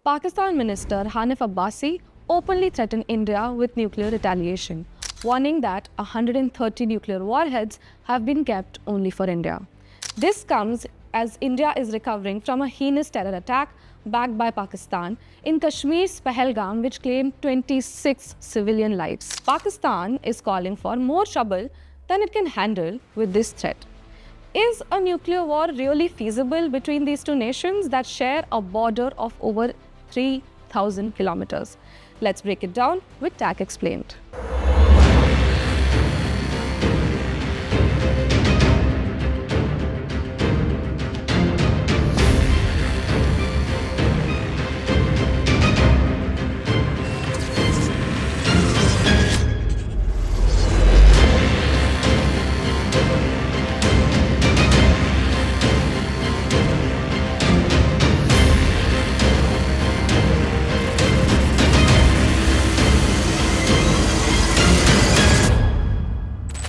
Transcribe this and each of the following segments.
Pakistan Minister Hanif Abbasi openly threatened India with nuclear retaliation, warning that 130 nuclear warheads have been kept only for India. This comes as India is recovering from a heinous terror attack backed by Pakistan in Kashmir's Pahalgam, which claimed 26 civilian lives. Pakistan is calling for more trouble than it can handle with this threat. Is a nuclear war really feasible between these two nations that share a border of over 3,000 kilometers? Let's break it down with TAC Explained.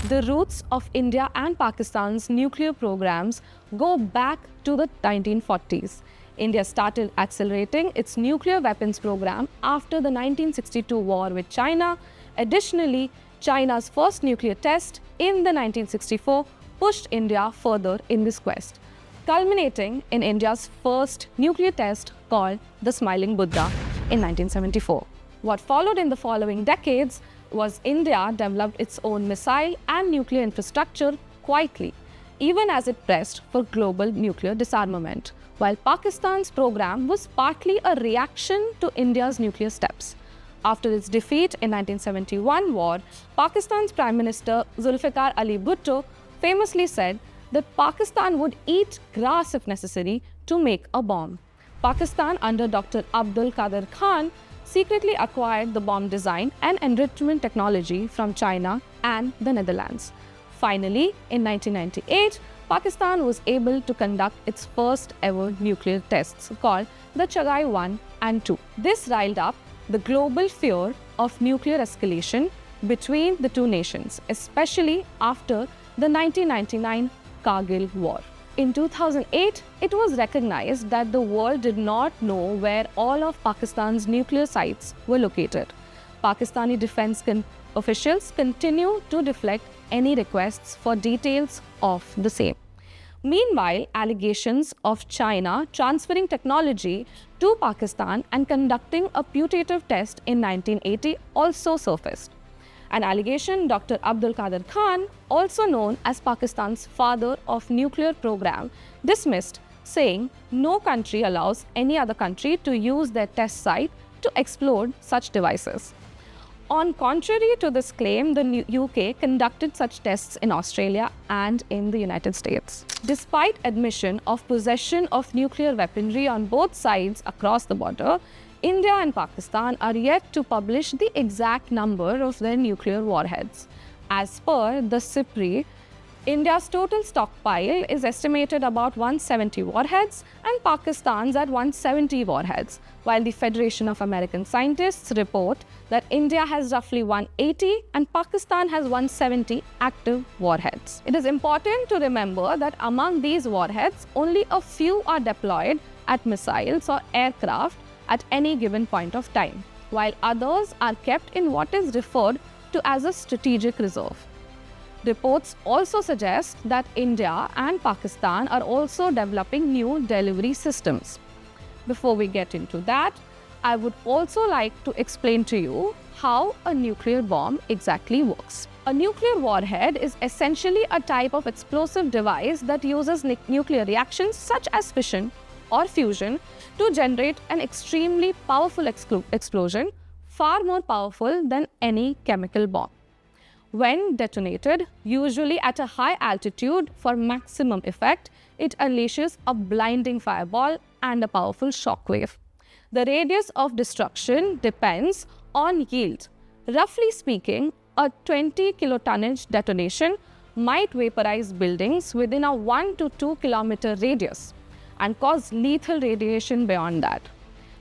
The roots of India and Pakistan's nuclear programs go back to the 1940s. India started accelerating its nuclear weapons program after the 1962 war with China. Additionally, China's first nuclear test in the 1964 pushed India further in this quest, culminating in India's first nuclear test called the Smiling Buddha in 1974. What followed in the following decades was India developed its own missile and nuclear infrastructure quietly, even as it pressed for global nuclear disarmament, while Pakistan's program was partly a reaction to India's nuclear steps. After its defeat in 1971 war, Pakistan's Prime Minister Zulfikar Ali Bhutto famously said that Pakistan would eat grass if necessary to make a bomb. Pakistan under Dr. Abdul Qadir Khan secretly acquired the bomb design and enrichment technology from China and the Netherlands. Finally, in 1998, Pakistan was able to conduct its first ever nuclear tests called the Chagai 1 and 2. This riled up the global fear of nuclear escalation between the two nations, especially after the 1999 Kargil War. In 2008, it was recognized that the world did not know where all of Pakistan's nuclear sites were located. Pakistani defense officials continue to deflect any requests for details of the same. Meanwhile, allegations of China transferring technology to Pakistan and conducting a putative test in 1980 also surfaced. An allegation Dr. Abdul Qadir Khan, also known as Pakistan's father of nuclear program, dismissed, saying no country allows any other country to use their test site to explode such devices. On contrary to this claim, the UK conducted such tests in Australia and in the United States. Despite admission of possession of nuclear weaponry on both sides across the border, India and Pakistan are yet to publish the exact number of their nuclear warheads. As per the CIPRI, India's total stockpile is estimated about 170 warheads and Pakistan's at 170 warheads, while the Federation of American Scientists report that India has roughly 180 and Pakistan has 170 active warheads. It is important to remember that among these warheads, only a few are deployed at missiles or aircraft at any given point of time, while others are kept in what is referred to as a strategic reserve. Reports also suggest that India and Pakistan are also developing new delivery systems. Before we get into that, I would also like to explain to you how a nuclear bomb exactly works. A nuclear warhead is essentially a type of explosive device that uses nuclear reactions such as fission or fusion to generate an extremely powerful explosion, far more powerful than any chemical bomb. When detonated, usually at a high altitude for maximum effect, it unleashes a blinding fireball and a powerful shock wave. The radius of destruction depends on yield. Roughly speaking, a 20 kilotonnage detonation might vaporize buildings within a 1 to 2 kilometer radius and cause lethal radiation beyond that.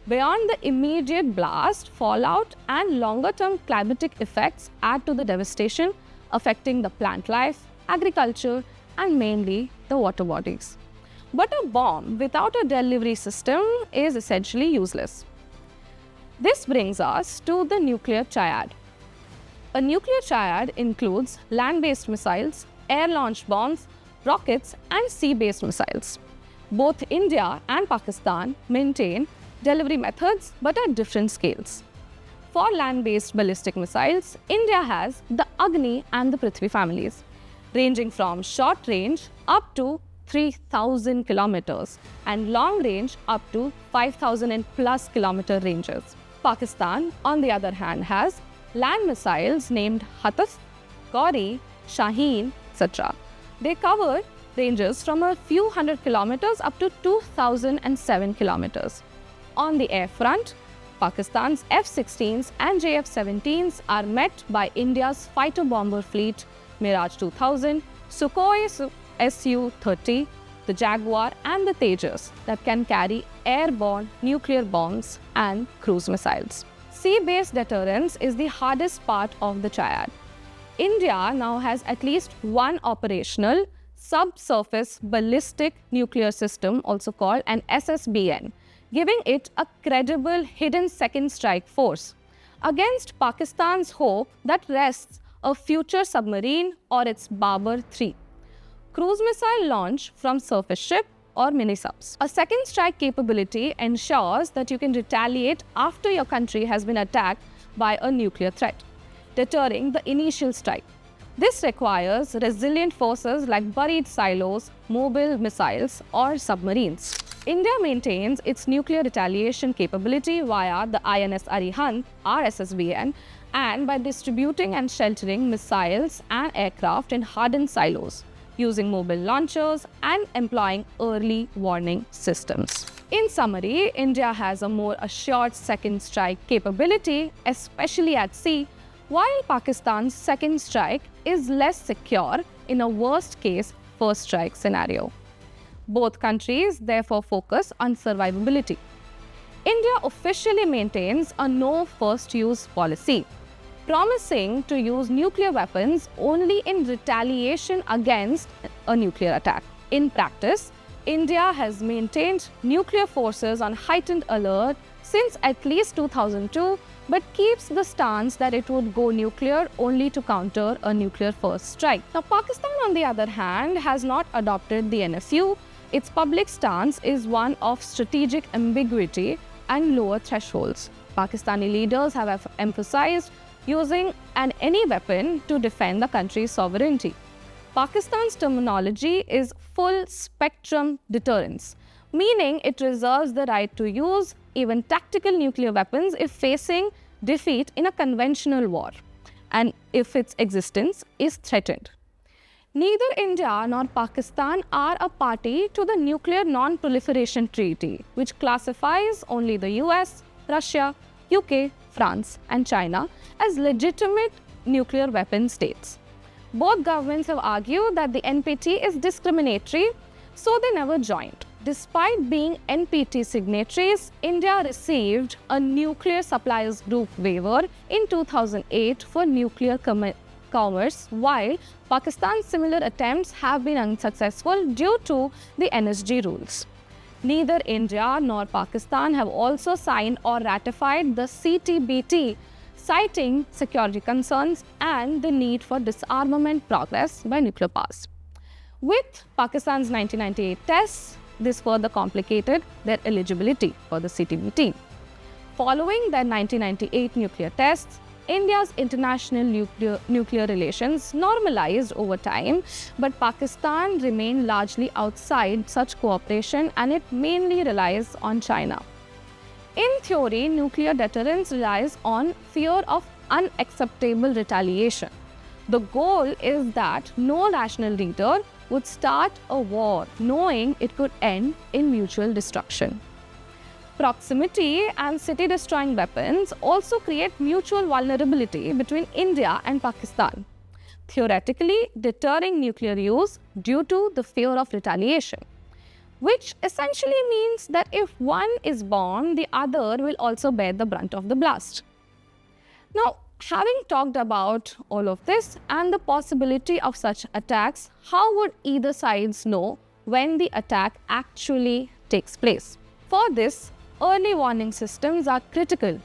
Beyond the immediate blast, fallout and longer-term climatic effects add to the devastation, affecting the plant life, agriculture, and mainly the water bodies. But a bomb without a delivery system is essentially useless. This brings us to the nuclear triad. A nuclear triad includes land-based missiles, air-launched bombs, rockets, and sea-based missiles. Both India and Pakistan maintain delivery methods but at different scales. For land-based ballistic missiles, India has the Agni and the Prithvi families, ranging from short range up to 3,000 kilometers and long range up to 5,000 and plus kilometer ranges. Pakistan, on the other hand, has land missiles named Hataf, Gauri, Shaheen, etc. They cover ranges from a few hundred kilometers up to 2,007 kilometers. On the air front, Pakistan's F-16s and JF-17s are met by India's fighter bomber fleet Mirage 2000, Sukhoi Su-30, the Jaguar and the Tejas that can carry airborne nuclear bombs and cruise missiles. Sea-based deterrence is the hardest part of the triad. India now has at least one operational subsurface ballistic nuclear system, also called an SSBN, giving it a credible hidden second strike force against Pakistan's hope that rests a future submarine or its Babar 3. Cruise missile launch from surface ship or mini-subs. A second strike capability ensures that you can retaliate after your country has been attacked by a nuclear threat, deterring the initial strike. This requires resilient forces like buried silos, mobile missiles, or submarines. India maintains its nuclear retaliation capability via the INS Arihant, RSSBN, and by distributing and sheltering missiles and aircraft in hardened silos, using mobile launchers and employing early warning systems. In summary, India has a more assured second strike capability, especially at sea, while Pakistan's second strike is less secure in a worst-case first strike scenario. Both countries therefore focus on survivability. India officially maintains a no first use policy, promising to use nuclear weapons only in retaliation against a nuclear attack. In practice, India has maintained nuclear forces on heightened alert since at least 2002, but keeps the stance that it would go nuclear only to counter a nuclear first strike. Now, Pakistan, on the other hand, has not adopted the NFU. Its public stance is one of strategic ambiguity and lower thresholds. Pakistani leaders have emphasized using any weapon to defend the country's sovereignty. Pakistan's terminology is full spectrum deterrence, meaning it reserves the right to use even tactical nuclear weapons if facing defeat in a conventional war and if its existence is threatened. Neither India nor Pakistan are a party to the Nuclear Non-Proliferation Treaty, which classifies only the US, Russia, UK, France and China as legitimate nuclear weapon states. Both governments have argued that the NPT is discriminatory, so they never joined. Despite being NPT signatories, India received a nuclear suppliers group waiver in 2008 for nuclear commerce, while Pakistan's similar attempts have been unsuccessful due to the NSG rules. Neither India nor Pakistan have also signed or ratified the CTBT, citing security concerns and the need for disarmament progress by nuclear powers. With Pakistan's 1998 tests, this further complicated their eligibility for the CTBT. Following their 1998 nuclear tests, India's international nuclear relations normalized over time, but Pakistan remained largely outside such cooperation and it mainly relies on China. In theory, nuclear deterrence relies on fear of unacceptable retaliation. The goal is that no rational leader would start a war knowing it could end in mutual destruction. Proximity and city-destroying weapons also create mutual vulnerability between India and Pakistan, theoretically deterring nuclear use due to the fear of retaliation, which essentially means that if one is bombed, the other will also bear the brunt of the blast. Now, having talked about all of this and the possibility of such attacks, how would either sides know when the attack actually takes place? For this, early warning systems are critical.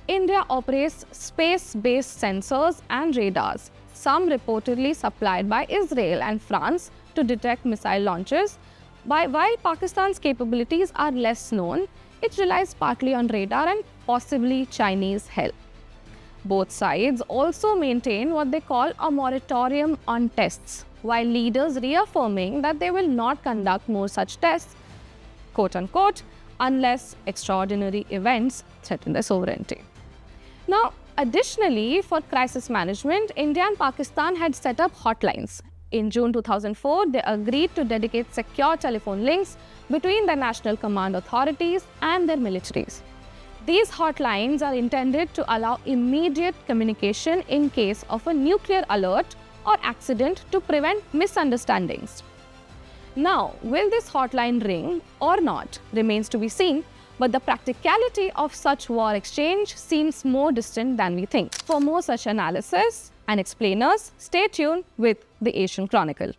India operates space-based sensors and radars, some reportedly supplied by Israel and France to detect missile launches. While Pakistan's capabilities are less known, it relies partly on radar and possibly Chinese help. Both sides also maintain what they call a moratorium on tests, while leaders reaffirming that they will not conduct more such tests, quote-unquote, unless extraordinary events threaten their sovereignty. Now, additionally, for crisis management, India and Pakistan had set up hotlines. In June 2004, they agreed to dedicate secure telephone links between the national command authorities and their militaries. These hotlines are intended to allow immediate communication in case of a nuclear alert or accident to prevent misunderstandings. Now, will this hotline ring or not remains to be seen, but the practicality of such war exchange seems more distant than we think. For more such analysis and explainers, stay tuned with the Asian Chronicle.